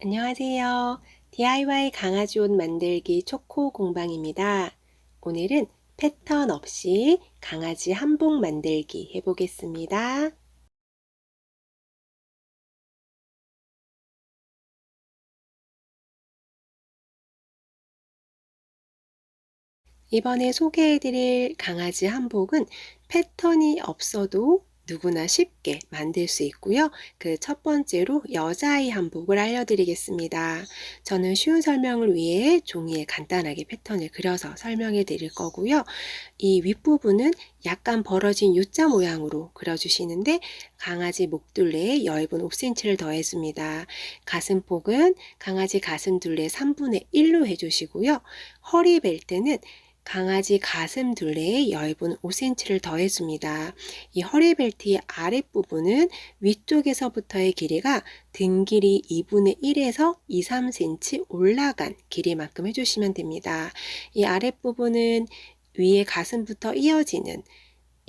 안녕하세요. DIY 강아지 옷 만들기 초코 공방입니다. 오늘은 패턴 없이 강아지 한복 만들기 해보겠습니다. 이번에 소개해드릴 강아지 한복은 패턴이 없어도 누구나 쉽게 만들 수 있고요. 그 첫 번째로 여자아이 한복을 알려드리겠습니다. 저는 쉬운 설명을 위해 종이에 간단하게 패턴을 그려서 설명해 드릴 거고요. 이 윗부분은 약간 벌어진 U자 모양으로 그려주시는데 강아지 목둘레에 엷은 5cm를 더해줍니다. 가슴폭은 강아지 가슴둘레 3분의 1로 해주시고요. 허리 벨트는 강아지 가슴 둘레에 엷은 5cm를 더해줍니다. 이 허리 벨트의 아랫부분은 위쪽에서부터의 길이가 등 길이 2분의 1에서 2, 3cm 올라간 길이만큼 해주시면 됩니다. 이 아랫부분은 위에 가슴부터 이어지는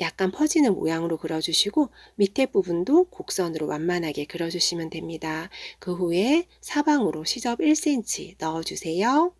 약간 퍼지는 모양으로 그려주시고 밑에 부분도 곡선으로 완만하게 그려주시면 됩니다. 그 후에 사방으로 시접 1cm 넣어주세요.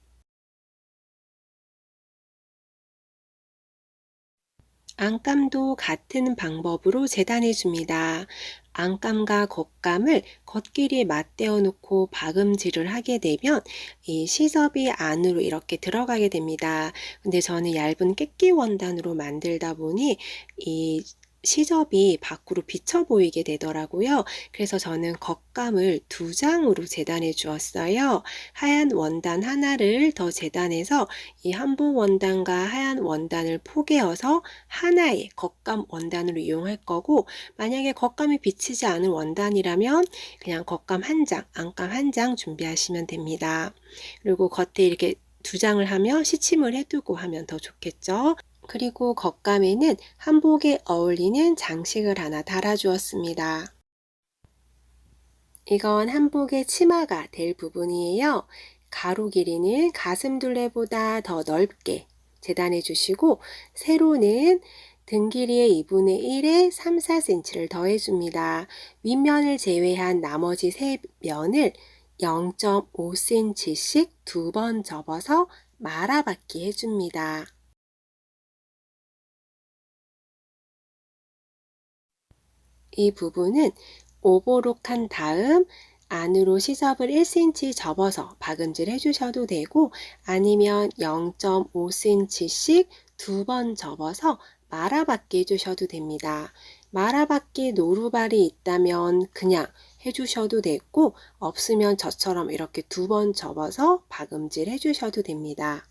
안감도 같은 방법으로 재단해 줍니다. 안감과 겉감을 겉길이에 맞대어 놓고 박음질을 하게 되면 이 시접이 안으로 이렇게 들어가게 됩니다. 근데 저는 얇은 깨끼 원단으로 만들다 보니 이 시접이 밖으로 비쳐 보이게 되더라고요. 그래서 저는 겉감을 2장으로 재단해 주었어요. 하얀 원단 하나를 더 재단해서 이 한복 원단과 하얀 원단을 포개어서 하나의 겉감 원단으로 이용할 거고, 만약에 겉감이 비치지 않은 원단이라면 그냥 겉감 한 장, 안감 한 장 준비하시면 됩니다. 그리고 겉에 이렇게 2장을 하면 시침을 해두고 하면 더 좋겠죠. 그리고 겉감에는 한복에 어울리는 장식을 하나 달아주었습니다. 이건 한복의 치마가 될 부분이에요. 가로 길이는 가슴 둘레보다 더 넓게 재단해 주시고, 세로는 등 길이의 2분의 1에 3, 4cm를 더해 줍니다. 윗면을 제외한 나머지 세 면을 0.5cm씩 2번 접어서 말아받기 해줍니다. 이 부분은 오버록한 다음 안으로 시접을 1cm 접어서 박음질 해주셔도 되고, 아니면 0.5cm씩 2번 접어서 말아받기 해주셔도 됩니다. 말아받기 노루발이 있다면 그냥 해주셔도 되고, 없으면 저처럼 이렇게 2번 접어서 박음질 해주셔도 됩니다.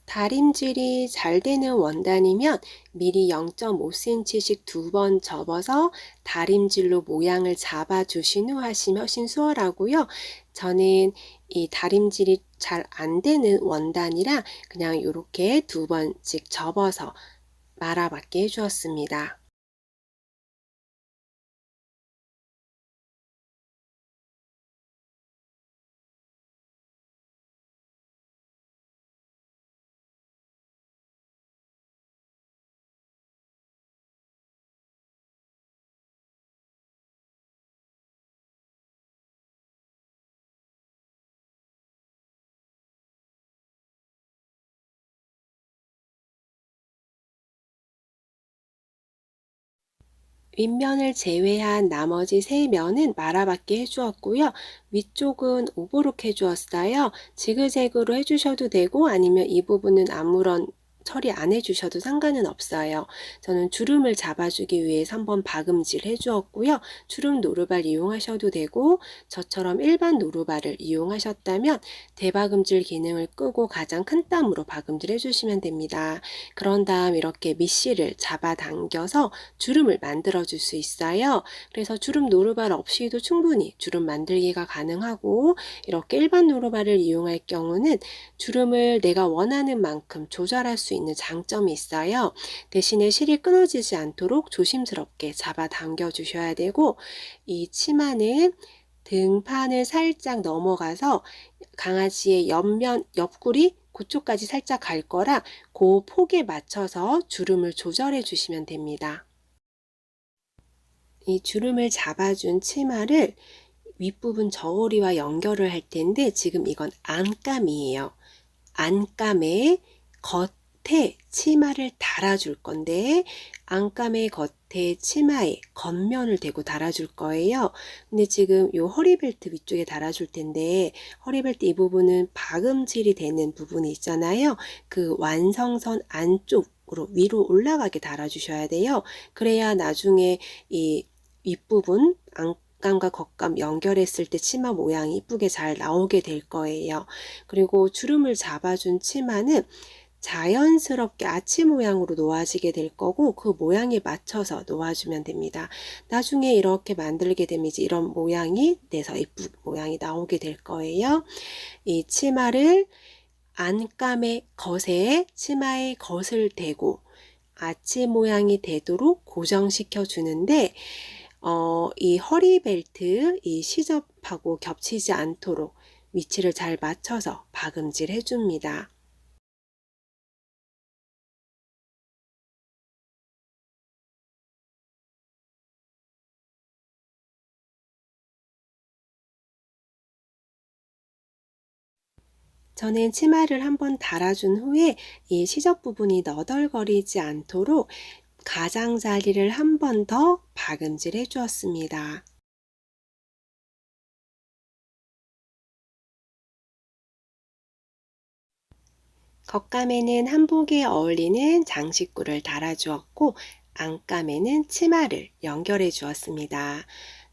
다림질이 잘 되는 원단이면 미리 0.5cm씩 2번 접어서 다림질로 모양을 잡아 주신 후 하시면 훨씬 수월하고요. 저는 이 다림질이 잘 안 되는 원단이라 그냥 이렇게 2번씩 접어서 말아받게 해주었습니다. 윗면을 제외한 나머지 세 면은 말아받게 해주었고요. 위쪽은 오버록 해주었어요. 지그재그로 해주셔도 되고 아니면 이 부분은 아무런 처리 안 해주셔도 상관은 없어요. 저는 주름을 잡아주기 위해서 한번 박음질 해주었고요. 주름 노루발 이용하셔도 되고, 저처럼 일반 노루발을 이용하셨다면 대박음질 기능을 끄고 가장 큰 땀으로 박음질 해주시면 됩니다. 그런 다음 이렇게 밑실을 잡아당겨서 주름을 만들어 줄 수 있어요. 그래서 주름 노루발 없이도 충분히 주름 만들기가 가능하고, 이렇게 일반 노루발을 이용할 경우는 주름을 내가 원하는 만큼 조절할 수 있는 장점이 있어요. 대신에 실이 끊어지지 않도록 조심스럽게 잡아당겨 주셔야 되고, 이 치마는 등판을 살짝 넘어가서 강아지의 옆면, 옆구리 그쪽까지 살짝 갈 거라 그 폭에 맞춰서 주름을 조절해 주시면 됩니다. 이 주름을 잡아준 치마를 윗부분 저고리와 연결을 할 텐데 지금 이건 안감이에요. 안감의 겉에 치마를 달아줄 건데 안감의 겉에 치마에 겉면을 대고 달아줄 거예요. 근데 지금 요 허리벨트 위쪽에 달아줄 텐데 허리벨트 이 부분은 박음질이 되는 부분이 있잖아요. 그 완성선 안쪽으로 위로 올라가게 달아주셔야 돼요. 그래야 나중에 이 윗부분 안감과 겉감 연결했을 때 치마 모양이 이쁘게 잘 나오게 될 거예요. 그리고 주름을 잡아준 치마는 자연스럽게 아치 모양으로 놓아지게 될 거고 그 모양에 맞춰서 놓아주면 됩니다. 나중에 이렇게 만들게 되면 이제 이런 모양이 내서 예쁜 모양이 나오게 될 거예요. 이 치마를 안감의 겉에 치마의 겉을 대고 아치 모양이 되도록 고정시켜 주는데 이 허리벨트 이 시접하고 겹치지 않도록 위치를 잘 맞춰서 박음질 해줍니다. 저는 치마를 한번 달아준 후에 이 시접 부분이 너덜거리지 않도록 가장자리를 한 번 더 박음질 해 주었습니다. 겉감에는 한복에 어울리는 장식구를 달아주었고 안감에는 치마를 연결해 주었습니다.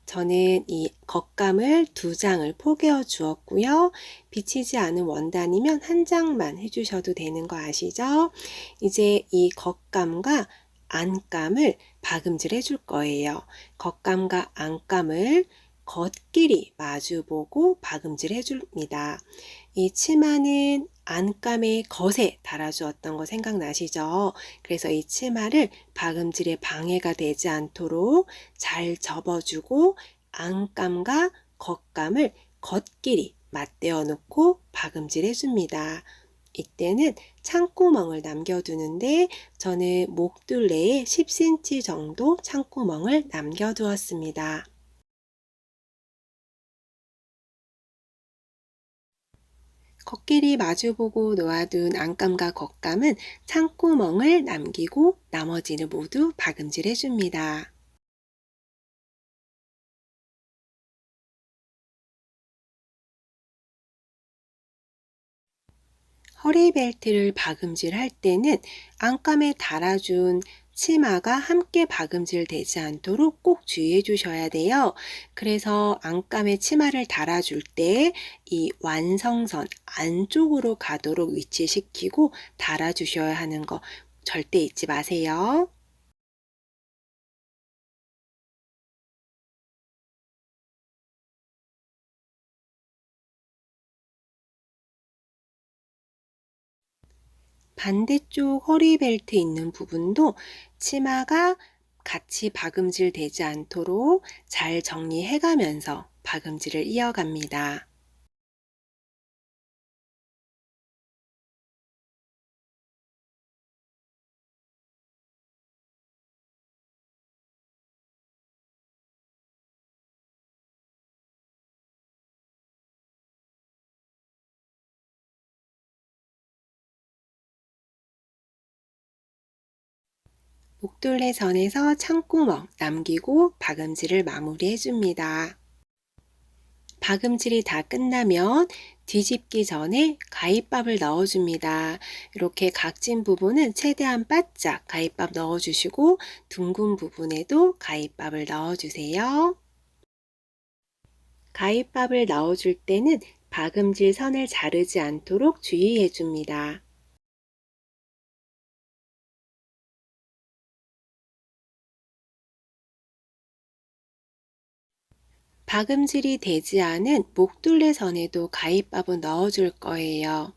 저는 이 겉감을 2장을 포개어 주었고요. 비치지 않은 원단이면 1장만 해주셔도 되는 거 아시죠? 이제 이 겉감과 안감을 박음질 해줄 거예요. 겉감과 안감을 겉끼리 마주보고 박음질 해줍니다. 이 치마는 안감의 겉에 달아주었던 거 생각나시죠? 그래서 이 치마를 박음질에 방해가 되지 않도록 잘 접어주고 안감과 겉감을 겉끼리 맞대어 놓고 박음질 해줍니다. 이때는 창구멍을 남겨두는데 저는 목둘레에 10cm 정도 창구멍을 남겨두었습니다. 겉길이 마주보고 놓아둔 안감과 겉감은 창구멍을 남기고 나머지는 모두 박음질 해줍니다. 허리벨트를 박음질 할 때는 안감에 달아준 치마가 함께 박음질 되지 않도록 꼭 주의해 주셔야 돼요. 그래서 안감에 치마를 달아줄 때 이 완성선 안쪽으로 가도록 위치시키고 달아주셔야 하는 거 절대 잊지 마세요. 반대쪽 허리벨트 있는 부분도 치마가 같이 박음질 되지 않도록 잘 정리해 가면서 박음질을 이어갑니다. 목둘레 선에서 창구멍 남기고 박음질을 마무리해 줍니다. 박음질이 다 끝나면 뒤집기 전에 가위밥을 넣어줍니다. 이렇게 각진 부분은 최대한 바짝 가위밥 넣어주시고 둥근 부분에도 가위밥을 넣어주세요. 가위밥을 넣어줄 때는 박음질 선을 자르지 않도록 주의해줍니다. 박음질이 되지 않은 목둘레 선에도 가위밥을 넣어줄 거예요.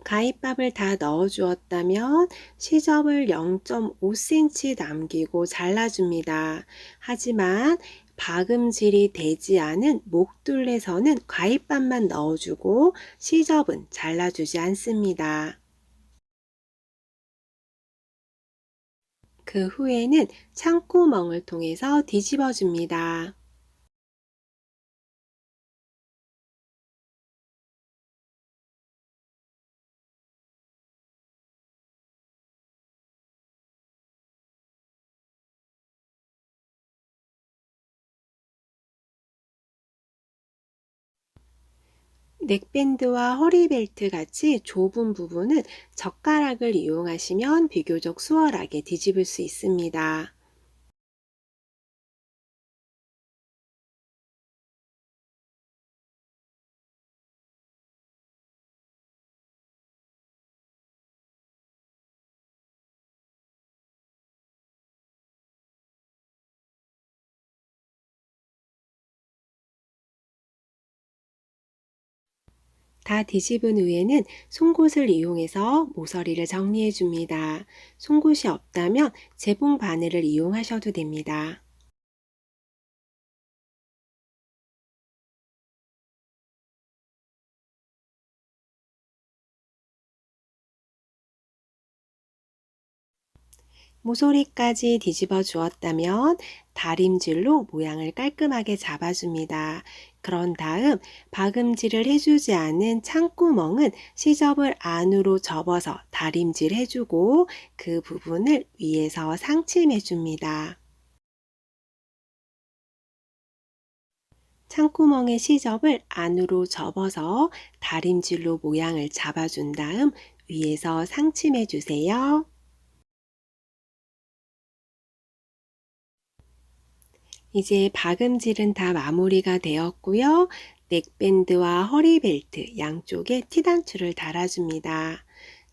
가위밥을 다 넣어 주었다면 시접을 0.5cm 남기고 잘라줍니다. 하지만 박음질이 되지 않은 목둘레선은 과입반만 넣어주고 시접은 잘라주지 않습니다. 그 후에는 창구멍을 통해서 뒤집어 줍니다. 넥밴드와 허리벨트 같이 좁은 부분은 젓가락을 이용하시면 비교적 수월하게 뒤집을 수 있습니다. 다 뒤집은 후에는 송곳을 이용해서 모서리를 정리해 줍니다. 송곳이 없다면 재봉 바늘을 이용하셔도 됩니다. 모서리까지 뒤집어 주었다면 다림질로 모양을 깔끔하게 잡아줍니다. 그런 다음 박음질을 해주지 않은 창구멍은 시접을 안으로 접어서 다림질 해주고 그 부분을 위에서 상침해 줍니다. 창구멍의 시접을 안으로 접어서 다림질로 모양을 잡아준 다음 위에서 상침해 주세요. 이제 박음질은 다 마무리가 되었고요. 넥밴드와 허리벨트 양쪽에 티단추를 달아줍니다.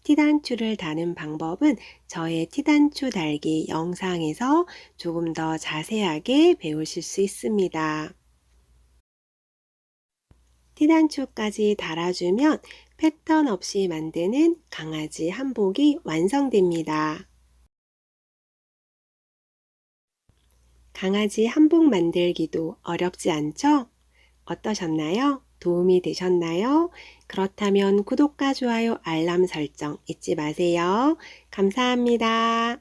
티단추를 다는 방법은 저의 티단추 달기 영상에서 조금 더 자세하게 배우실 수 있습니다. 티단추까지 달아주면 패턴 없이 만드는 강아지 한복이 완성됩니다. 강아지 한복 만들기도 어렵지 않죠? 어떠셨나요? 도움이 되셨나요? 그렇다면 구독과 좋아요, 알람 설정 잊지 마세요. 감사합니다.